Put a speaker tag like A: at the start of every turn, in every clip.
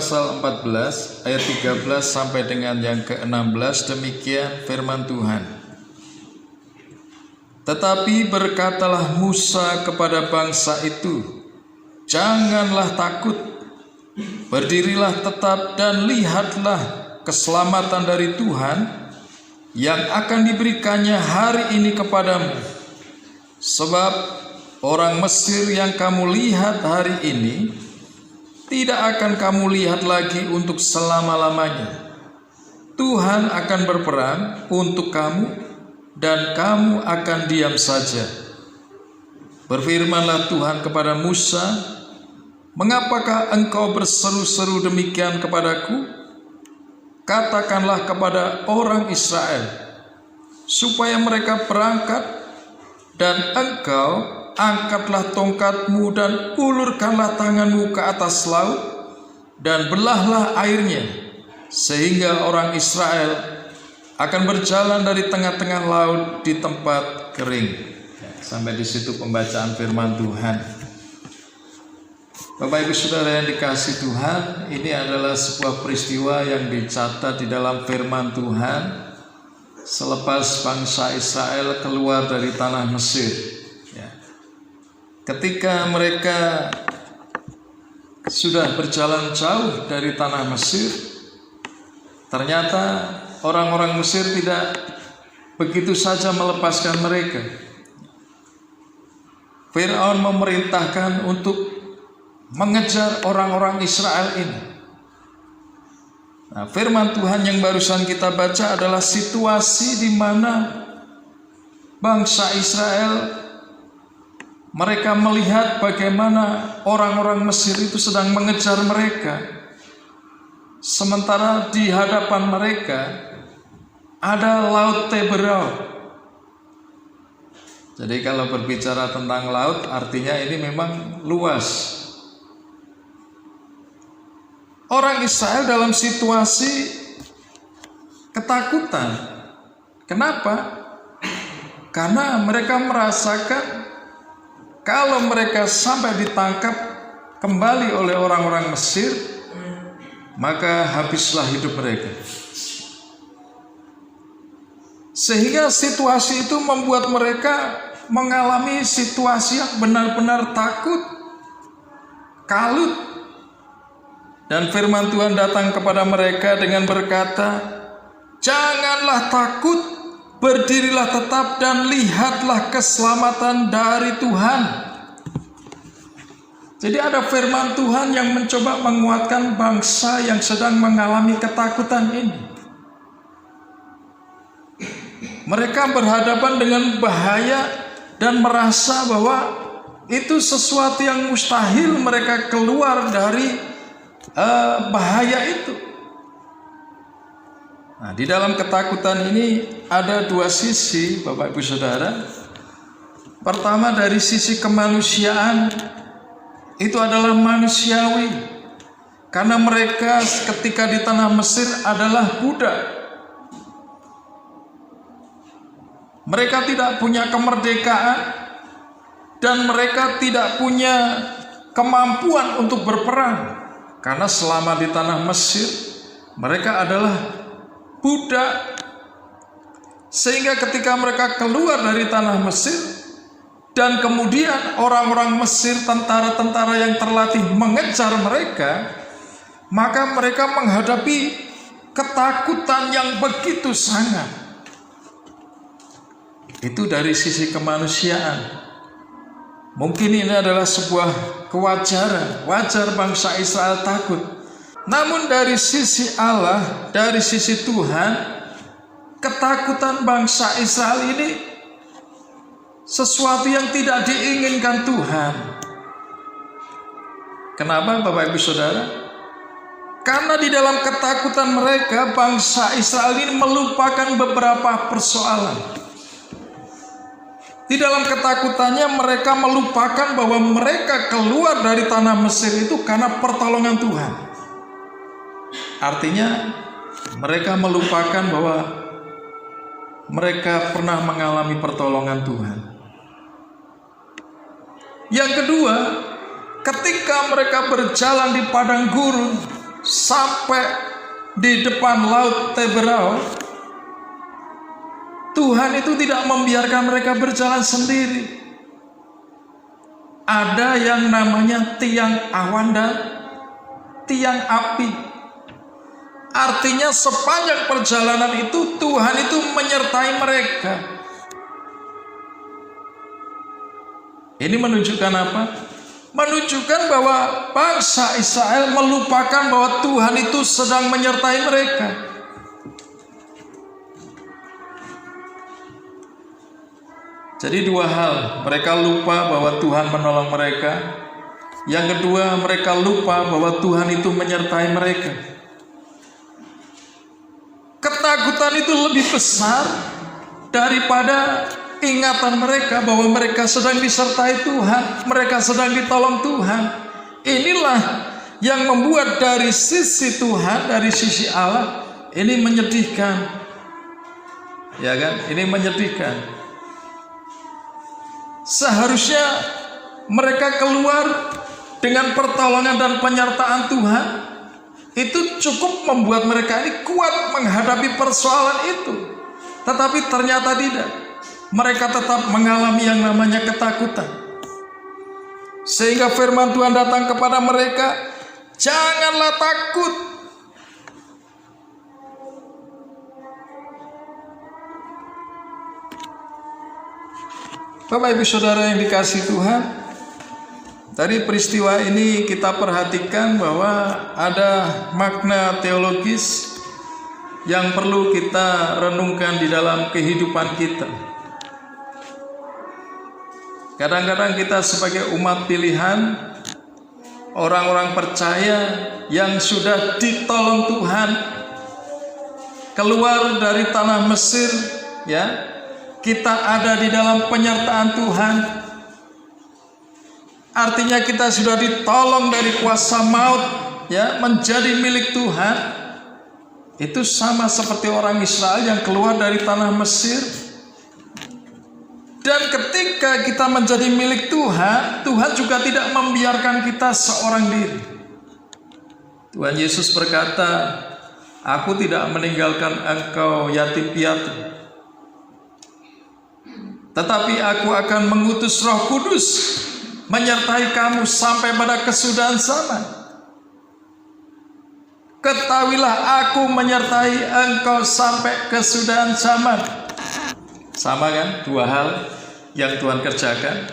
A: pasal 14 ayat 13 sampai dengan yang ke-16, demikian firman Tuhan. Tetapi berkatalah Musa kepada bangsa itu, janganlah takut, berdirilah tetap dan lihatlah keselamatan dari Tuhan yang akan diberikannya hari ini kepadamu. Sebab orang Mesir yang kamu lihat hari ini tidak akan kamu lihat lagi untuk selama-lamanya. Tuhan akan berperang untuk kamu dan kamu akan diam saja. Berfirmanlah Tuhan kepada Musa, mengapakah engkau berseru-seru demikian kepadaku? Katakanlah kepada orang Israel, supaya mereka berangkat, dan engkau angkatlah tongkatmu dan ulurkanlah tanganmu ke atas laut, dan belahlah airnya, sehingga orang Israel akan berjalan dari tengah-tengah laut di tempat kering. Sampai di situ pembacaan firman Tuhan. Bapak Ibu Saudara yang dikasihi Tuhan, ini adalah sebuah peristiwa yang dicatat di dalam firman Tuhan selepas bangsa Israel keluar dari tanah Mesir. Ketika mereka sudah berjalan jauh dari tanah Mesir, ternyata orang-orang Mesir tidak begitu saja melepaskan mereka. Firaun memerintahkan untuk mengejar orang-orang Israel ini. Nah, firman Tuhan yang barusan kita baca adalah situasi di mana bangsa Israel, mereka melihat bagaimana orang-orang Mesir itu sedang mengejar mereka, sementara di hadapan mereka ada Laut Teberau. Jadi kalau berbicara tentang laut, artinya ini memang luas. Orang Israel dalam situasi ketakutan. Kenapa? Karena mereka merasakan kalau mereka sampai ditangkap kembali oleh orang-orang Mesir, maka habislah hidup mereka. Sehingga situasi itu membuat mereka mengalami situasi yang benar-benar takut, kalut. Dan firman Tuhan datang kepada mereka dengan berkata, janganlah takut, berdirilah tetap dan lihatlah keselamatan dari Tuhan. Jadi ada firman Tuhan yang mencoba menguatkan bangsa yang sedang mengalami ketakutan ini. Mereka berhadapan dengan bahaya dan merasa bahwa itu sesuatu yang mustahil mereka keluar dari bahaya itu. Nah, di dalam ketakutan ini ada dua sisi, Bapak Ibu Saudara. Pertama, dari sisi kemanusiaan, itu adalah manusiawi, karena mereka ketika di tanah Mesir adalah budak. Mereka tidak punya kemerdekaan dan mereka tidak punya kemampuan untuk berperang, karena selama di tanah Mesir mereka adalah budak. Sehingga ketika mereka keluar dari tanah Mesir dan kemudian orang-orang Mesir, tentara-tentara yang terlatih mengejar mereka, maka mereka menghadapi ketakutan yang begitu sangat. Itu dari sisi kemanusiaan. Mungkin ini adalah sebuah kewajaran, wajar bangsa Israel takut. Namun dari sisi Allah, dari sisi Tuhan, ketakutan bangsa Israel ini sesuatu yang tidak diinginkan Tuhan. Kenapa Bapak Ibu Saudara? Karena di dalam ketakutan mereka, bangsa Israel ini melupakan beberapa persoalan. Di dalam ketakutannya mereka melupakan bahwa mereka keluar dari tanah Mesir itu karena pertolongan Tuhan. Artinya mereka melupakan bahwa mereka pernah mengalami pertolongan Tuhan. Yang kedua, ketika mereka berjalan di padang gurun, sampai di depan laut Teberau, Tuhan itu tidak membiarkan mereka berjalan sendiri. Ada yang namanya tiang awan dan tiang api. Artinya sepanjang perjalanan itu Tuhan itu menyertai mereka. Ini menunjukkan apa? Menunjukkan bahwa bangsa Israel melupakan bahwa Tuhan itu sedang menyertai mereka. Jadi dua hal, mereka lupa bahwa Tuhan menolong mereka. Yang kedua, mereka lupa bahwa Tuhan itu menyertai mereka. Ketakutan itu lebih besar daripada ingatan mereka bahwa mereka sedang disertai Tuhan, mereka sedang ditolong Tuhan. Inilah yang membuat dari sisi Tuhan, dari sisi Allah, ini menyedihkan. Ya kan? Ini menyedihkan. Seharusnya mereka keluar dengan pertolongan dan penyertaan Tuhan. Itu cukup membuat mereka ini kuat menghadapi persoalan itu. Tetapi ternyata tidak. Mereka tetap mengalami yang namanya ketakutan. Sehingga firman Tuhan datang kepada mereka, janganlah takut. Bapak Ibu Saudara yang dikasihi Tuhan, dari peristiwa ini kita perhatikan bahwa ada makna teologis yang perlu kita renungkan di dalam kehidupan kita. Kadang-kadang kita sebagai umat pilihan, orang-orang percaya yang sudah ditolong Tuhan keluar dari tanah Mesir, ya, kita ada di dalam penyertaan Tuhan. Artinya kita sudah ditolong dari kuasa maut, ya, menjadi milik Tuhan. Itu sama seperti orang Israel yang keluar dari tanah Mesir. Dan ketika kita menjadi milik Tuhan, Tuhan juga tidak membiarkan kita seorang diri. Tuhan Yesus berkata, aku tidak meninggalkan engkau yatim piatu, tetapi aku akan mengutus Roh Kudus menyertai kamu sampai pada kesudahan zaman. Ketahuilah aku menyertai engkau sampai kesudahan zaman. Sama kan? Dua hal yang Tuhan kerjakan.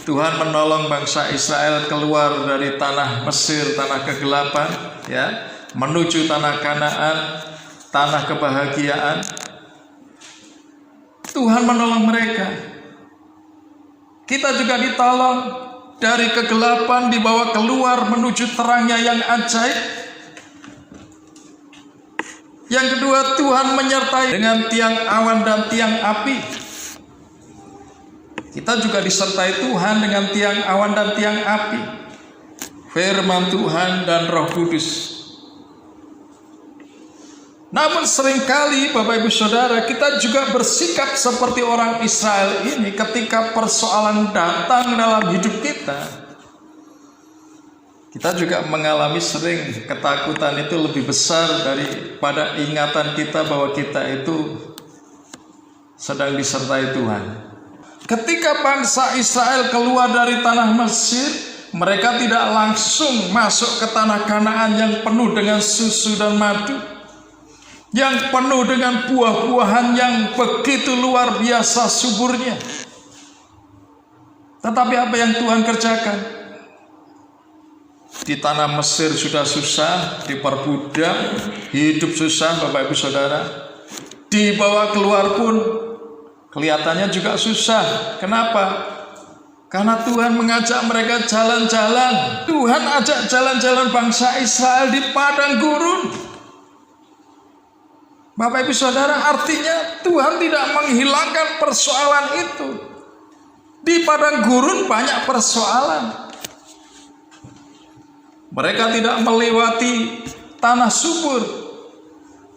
A: Tuhan menolong bangsa Israel keluar dari tanah Mesir, tanah kegelapan, ya, menuju tanah Kanaan, tanah kebahagiaan. Tuhan menolong mereka. Kita juga ditolong dari kegelapan, dibawa keluar menuju terangnya yang ajaib. Yang kedua, Tuhan menyertai dengan tiang awan dan tiang api. Kita juga disertai Tuhan dengan tiang awan dan tiang api, firman Tuhan dan Roh Kudus. Namun seringkali Bapak Ibu Saudara, kita juga bersikap seperti orang Israel ini ketika persoalan datang dalam hidup kita. Kita juga mengalami sering ketakutan itu lebih besar daripada ingatan kita bahwa kita itu sedang disertai Tuhan. Ketika bangsa Israel keluar dari tanah Mesir, mereka tidak langsung masuk ke tanah Kanaan yang penuh dengan susu dan madu, yang penuh dengan buah-buahan yang begitu luar biasa suburnya. Tetapi apa yang Tuhan kerjakan? Di tanah Mesir sudah susah, diperbudak, hidup susah Bapak Ibu Saudara. Dibawa keluar pun kelihatannya juga susah. Kenapa? Karena Tuhan mengajak mereka jalan-jalan. Tuhan ajak jalan-jalan bangsa Israel di padang gurun. Bapak Ibu Saudara, artinya Tuhan tidak menghilangkan persoalan itu. Di padang gurun banyak persoalan. Mereka tidak melewati tanah subur,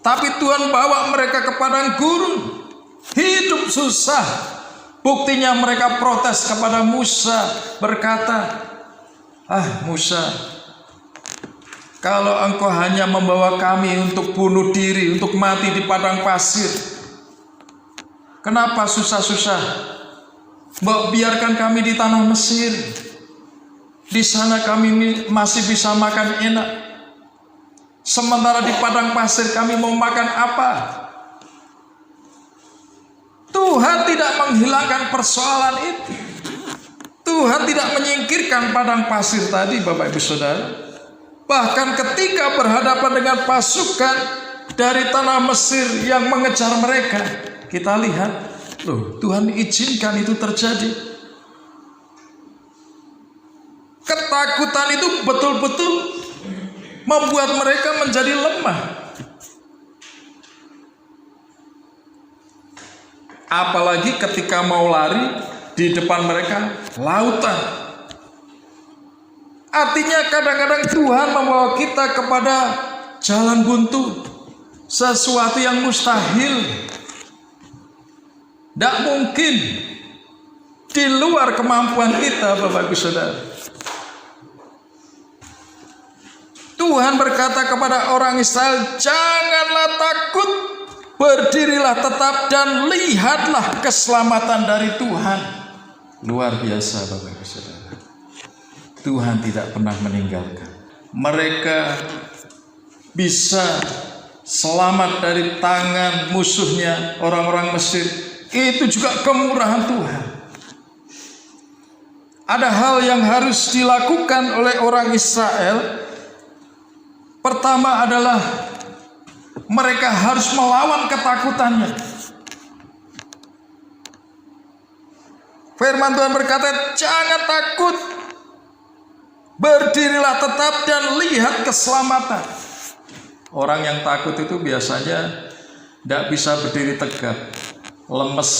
A: tapi Tuhan bawa mereka ke padang gurun. Hidup susah. Buktinya mereka protes kepada Musa, berkata, Musa, Kalau Engkau hanya membawa kami untuk bunuh diri, untuk mati di padang pasir, kenapa susah-susah? Biarkan kami di tanah Mesir. Di sana kami masih bisa makan enak. Sementara di padang pasir kami mau makan apa? Tuhan tidak menghilangkan persoalan itu. Tuhan tidak menyingkirkan padang pasir tadi, Bapak Ibu Saudara. Bahkan ketika berhadapan dengan pasukan dari tanah Mesir yang mengejar mereka, kita lihat, loh, Tuhan izinkan itu terjadi. Ketakutan itu betul-betul membuat mereka menjadi lemah. Apalagi ketika mau lari, di depan mereka lautan. Artinya kadang-kadang Tuhan membawa kita kepada jalan buntu, sesuatu yang mustahil. Tidak mungkin, di luar kemampuan kita, Bapak Ibu Saudara. Tuhan berkata kepada orang Israel, janganlah takut, berdirilah tetap dan lihatlah keselamatan dari Tuhan. Luar biasa, Bapak Ibu Saudara. Tuhan tidak pernah meninggalkan. Mereka bisa selamat dari tangan musuhnya, orang-orang Mesir. Itu juga kemurahan Tuhan. Ada hal yang harus dilakukan oleh orang Israel. Pertama adalah mereka harus melawan ketakutannya. Firman Tuhan berkata, jangan takut, berdirilah tetap dan lihat keselamatan. Orang yang takut itu biasanya tidak bisa berdiri tegak, lemes,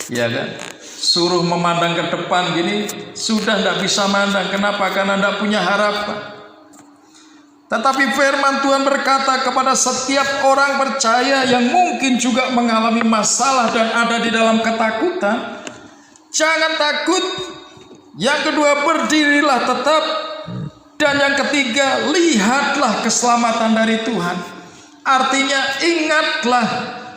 A: ya kan? Suruh memandang ke depan gini, sudah tidak bisa mandang. Kenapa? Karena tidak punya harapan. Tetapi firman Tuhan berkata kepada setiap orang percaya yang mungkin juga mengalami masalah dan ada di dalam ketakutan, jangan takut. Yang kedua, berdirilah tetap. Dan yang ketiga, lihatlah keselamatan dari Tuhan. Artinya ingatlah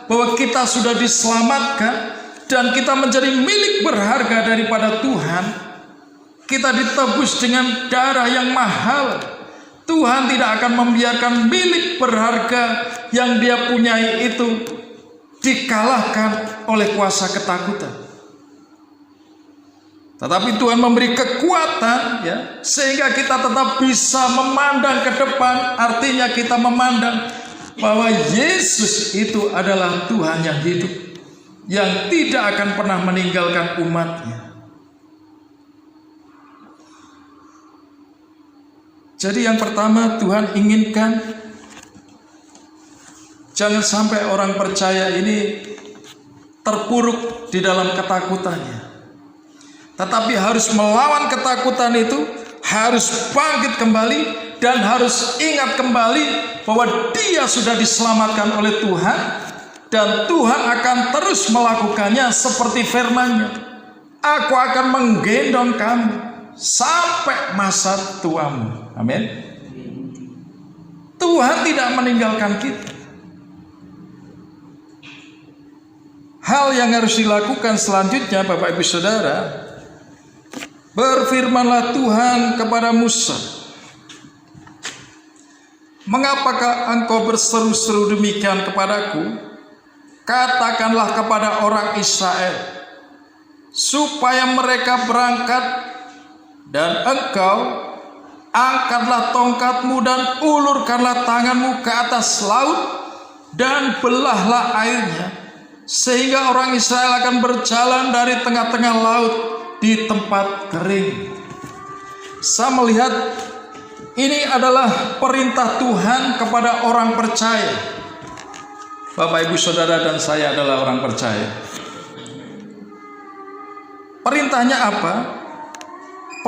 A: bahwa kita sudah diselamatkan dan kita menjadi milik berharga daripada Tuhan. Kita ditebus dengan darah yang mahal. Tuhan tidak akan membiarkan milik berharga yang Dia punyai itu dikalahkan oleh kuasa ketakutan. Tetapi Tuhan memberi kekuatan, ya, sehingga kita tetap bisa memandang ke depan. Artinya kita memandang bahwa Yesus itu adalah Tuhan yang hidup, yang tidak akan pernah meninggalkan umatnya. Jadi yang pertama, Tuhan inginkan jangan sampai orang percaya ini terpuruk di dalam ketakutannya. Tetapi harus melawan ketakutan itu, harus bangkit kembali dan harus ingat kembali bahwa dia sudah diselamatkan oleh Tuhan dan Tuhan akan terus melakukannya seperti firman-Nya. Aku akan menggendong kamu sampai masa tuamu. Amin. Tuhan tidak meninggalkan kita. Hal yang harus dilakukan selanjutnya, Bapak Ibu Saudara, berfirmanlah Tuhan kepada Musa, mengapakah engkau berseru-seru demikian kepadaku? Katakanlah kepada orang Israel, supaya mereka berangkat, dan engkau angkatlah tongkatmu dan ulurkanlah tanganmu ke atas laut, dan belahlah airnya, sehingga orang Israel akan berjalan dari tengah-tengah laut di tempat kering. Saya melihat ini adalah perintah Tuhan kepada orang percaya. Bapak, Ibu, Saudara, dan saya adalah orang percaya. Perintahnya apa?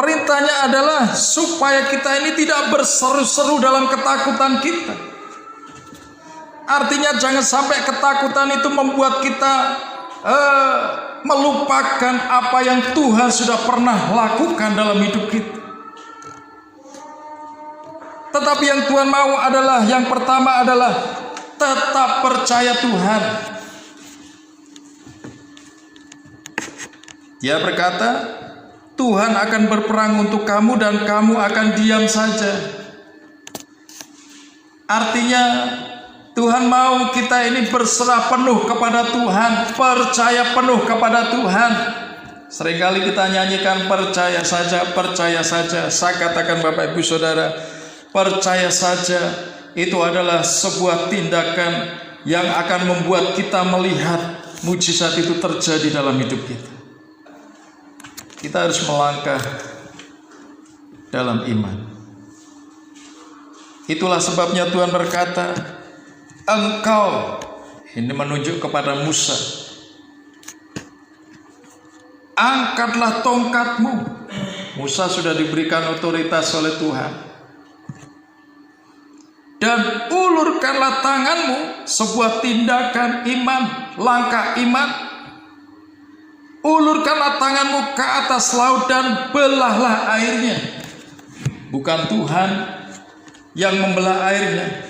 A: Perintahnya adalah supaya kita ini tidak berseru-seru dalam ketakutan kita. Artinya jangan sampai ketakutan itu membuat kita melupakan apa yang Tuhan sudah pernah lakukan dalam hidup kita. Tetapi yang Tuhan mau adalah, yang pertama adalah tetap percaya Tuhan. Dia berkata, Tuhan akan berperang untuk kamu dan kamu akan diam saja. Artinya Tuhan mau kita ini berserah penuh kepada Tuhan, percaya penuh kepada Tuhan. Seringkali kita nyanyikan percaya saja, percaya saja. Saya katakan Bapak Ibu Saudara, percaya saja itu adalah sebuah tindakan yang akan membuat kita melihat mujizat itu terjadi dalam hidup kita. Kita harus melangkah dalam iman. Itulah sebabnya Tuhan berkata, engkau, ini menunjuk kepada Musa, angkatlah tongkatmu. Musa sudah diberikan otoritas oleh Tuhan. Dan ulurkanlah tanganmu, sebuah tindakan iman, langkah iman. Ulurkanlah tanganmu ke atas laut dan belahlah airnya. Bukan Tuhan yang membelah airnya,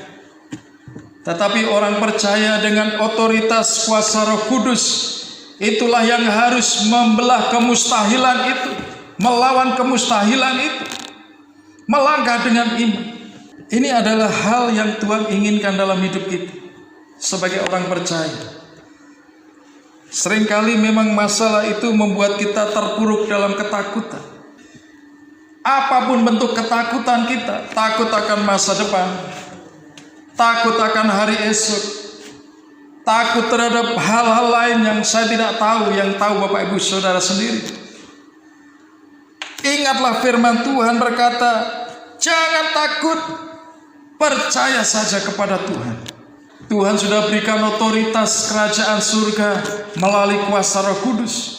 A: tetapi orang percaya dengan otoritas kuasa Roh Kudus, itulah yang harus membelah kemustahilan itu, melawan kemustahilan itu, melangkah dengan iman. Ini adalah hal yang Tuhan inginkan dalam hidup kita sebagai orang percaya. Seringkali memang masalah itu membuat kita terpuruk dalam ketakutan. Apapun bentuk ketakutan kita, takut akan masa depan, takut akan hari esok, takut terhadap hal-hal lain yang saya tidak tahu, yang tahu Bapak Ibu Saudara sendiri. Ingatlah firman Tuhan berkata, jangan takut, percaya saja kepada Tuhan. Tuhan sudah berikan otoritas kerajaan surga melalui kuasa Roh Kudus.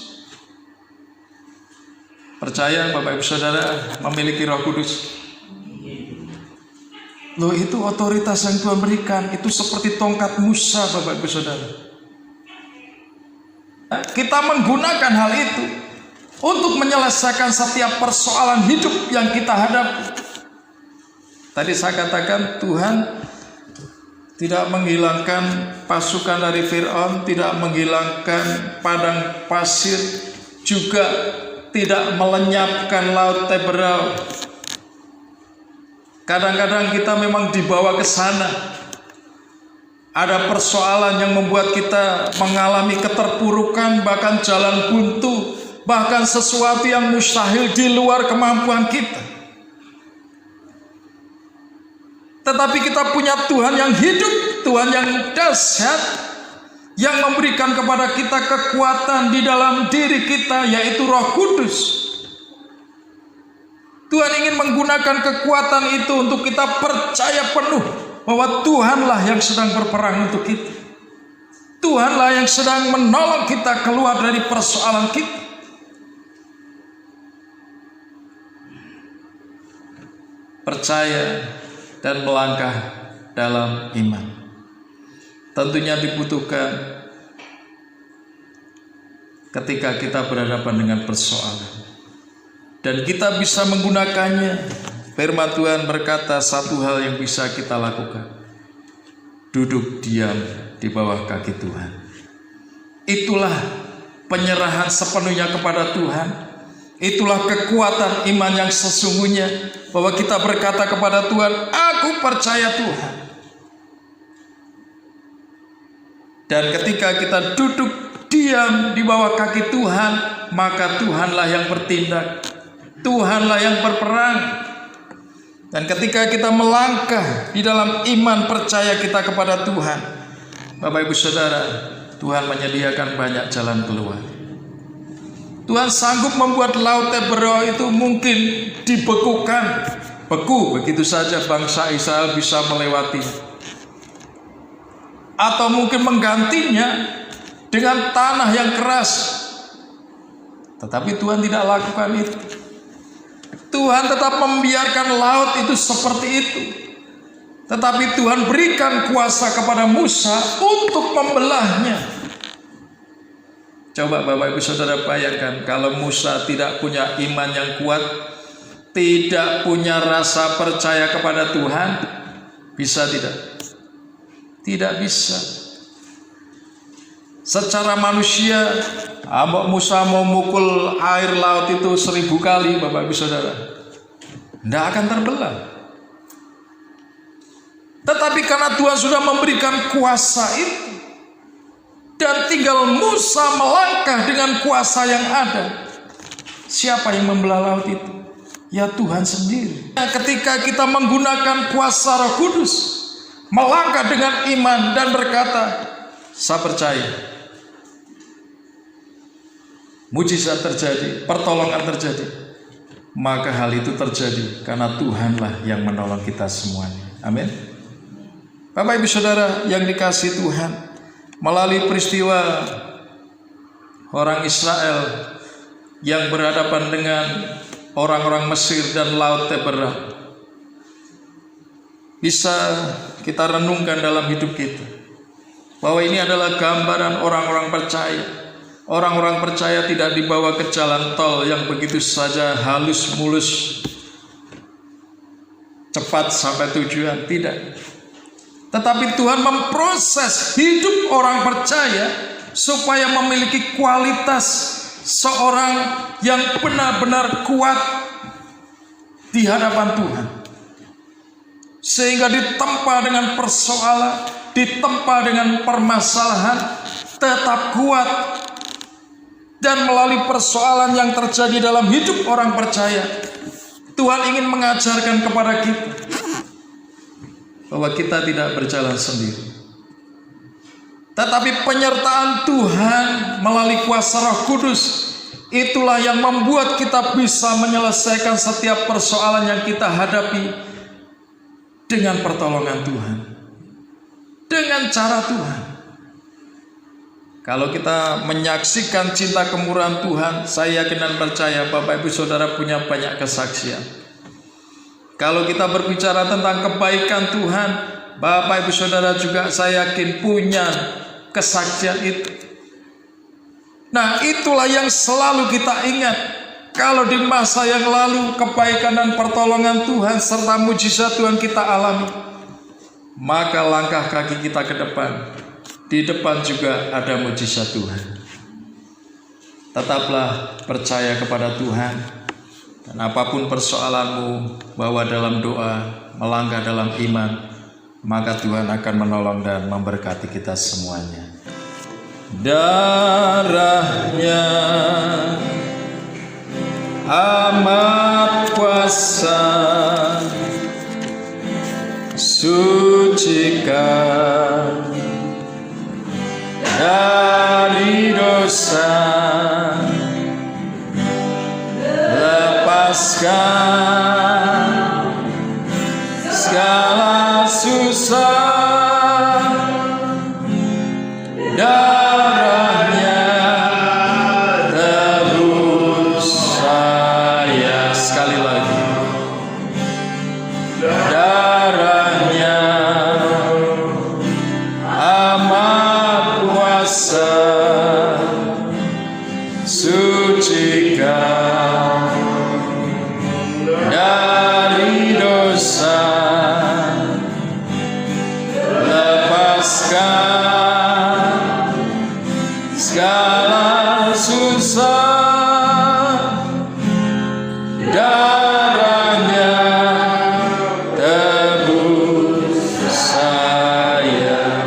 A: Percaya Bapak Ibu Saudara memiliki Roh Kudus? Loh, itu otoritas yang Tuhan berikan. Itu seperti tongkat Musa, Bapak Ibu Saudara. Kita menggunakan hal itu untuk menyelesaikan setiap persoalan hidup yang kita hadapi. Tadi saya katakan Tuhan tidak menghilangkan pasukan dari Fir'aun, tidak menghilangkan padang pasir, juga tidak melenyapkan laut Teberau. Kadang-kadang kita memang dibawa ke sana. Ada persoalan yang membuat kita mengalami keterpurukan, bahkan jalan buntu, bahkan sesuatu yang mustahil di luar kemampuan kita. Tetapi kita punya Tuhan yang hidup, Tuhan yang dahsyat, yang memberikan kepada kita kekuatan di dalam diri kita, yaitu Roh Kudus. Tuhan ingin menggunakan kekuatan itu untuk kita percaya penuh bahwa Tuhanlah yang sedang berperang untuk kita. Tuhanlah yang sedang menolong kita keluar dari persoalan kita. Percaya dan melangkah dalam iman. Tentunya dibutuhkan ketika kita berhadapan dengan persoalan. Dan kita bisa menggunakannya. Firman Tuhan berkata satu hal yang bisa kita lakukan. Duduk diam di bawah kaki Tuhan. Itulah penyerahan sepenuhnya kepada Tuhan. Itulah kekuatan iman yang sesungguhnya. Bahwa kita berkata kepada Tuhan, aku percaya Tuhan. Dan ketika kita duduk diam di bawah kaki Tuhan, maka Tuhanlah yang bertindak, Tuhanlah yang berperang. Dan ketika kita melangkah di dalam iman percaya kita kepada Tuhan, Bapak Ibu Saudara, Tuhan menyediakan banyak jalan keluar. Tuhan sanggup membuat laut Teberau itu mungkin dibekukan, beku begitu saja bangsa Israel bisa melewati, atau mungkin menggantinya dengan tanah yang keras. Tetapi Tuhan tidak lakukan itu. Tuhan tetap membiarkan laut itu seperti itu. Tetapi Tuhan berikan kuasa kepada Musa untuk membelahnya. Coba Bapak Ibu Saudara bayangkan, kalau Musa tidak punya iman yang kuat, tidak punya rasa percaya kepada Tuhan? Bisa tidak? Tidak bisa. Secara manusia, Musa mau mukul air laut itu 1000 kali, Bapak Ibu Saudara, tidak akan terbelah. Tetapi karena Tuhan sudah memberikan kuasa itu, dan tinggal Musa melangkah dengan kuasa yang ada, siapa yang membelah laut itu? Ya Tuhan sendiri. Ketika kita menggunakan kuasa Roh Kudus, melangkah dengan iman dan berkata, saya percaya, mujizat terjadi, pertolongan terjadi. Maka hal itu terjadi karena Tuhanlah yang menolong kita semuanya. Amin. Bapak Ibu Saudara yang dikasihi Tuhan, melalui peristiwa orang Israel yang berhadapan dengan orang-orang Mesir dan Laut Teberah, bisa kita renungkan dalam hidup kita bahwa ini adalah gambaran orang-orang percaya. Orang-orang percaya tidak dibawa ke jalan tol yang begitu saja halus mulus, cepat sampai tujuan, tidak. Tetapi Tuhan memproses hidup orang percaya supaya memiliki kualitas seorang yang benar-benar kuat di hadapan Tuhan, sehingga ditempa dengan persoalan, ditempa dengan permasalahan, tetap kuat. Dan melalui persoalan yang terjadi dalam hidup orang percaya, Tuhan ingin mengajarkan kepada kita bahwa kita tidak berjalan sendiri, tetapi penyertaan Tuhan melalui kuasa Roh Kudus, itulah yang membuat kita bisa menyelesaikan setiap persoalan yang kita hadapi dengan pertolongan Tuhan, dengan cara Tuhan. Kalau kita menyaksikan cinta kemurahan Tuhan, saya yakin dan percaya Bapak Ibu Saudara punya banyak kesaksian. Kalau kita berbicara tentang kebaikan Tuhan, Bapak Ibu Saudara juga saya yakin punya kesaksian itu. Nah, itulah yang selalu kita ingat. Kalau di masa yang lalu kebaikan dan pertolongan Tuhan serta mujizat Tuhan kita alami, maka langkah kaki kita ke depan, di depan juga ada mujizat Tuhan. Tetaplah percaya kepada Tuhan, dan apapun persoalanmu, bawa dalam doa, melangkah dalam iman, maka Tuhan akan menolong dan memberkati kita semuanya. Darahnya amat kuasa, sucikan dari dosa, lepaskan segala susah. Darahnya tebus saya. Sekali lagi,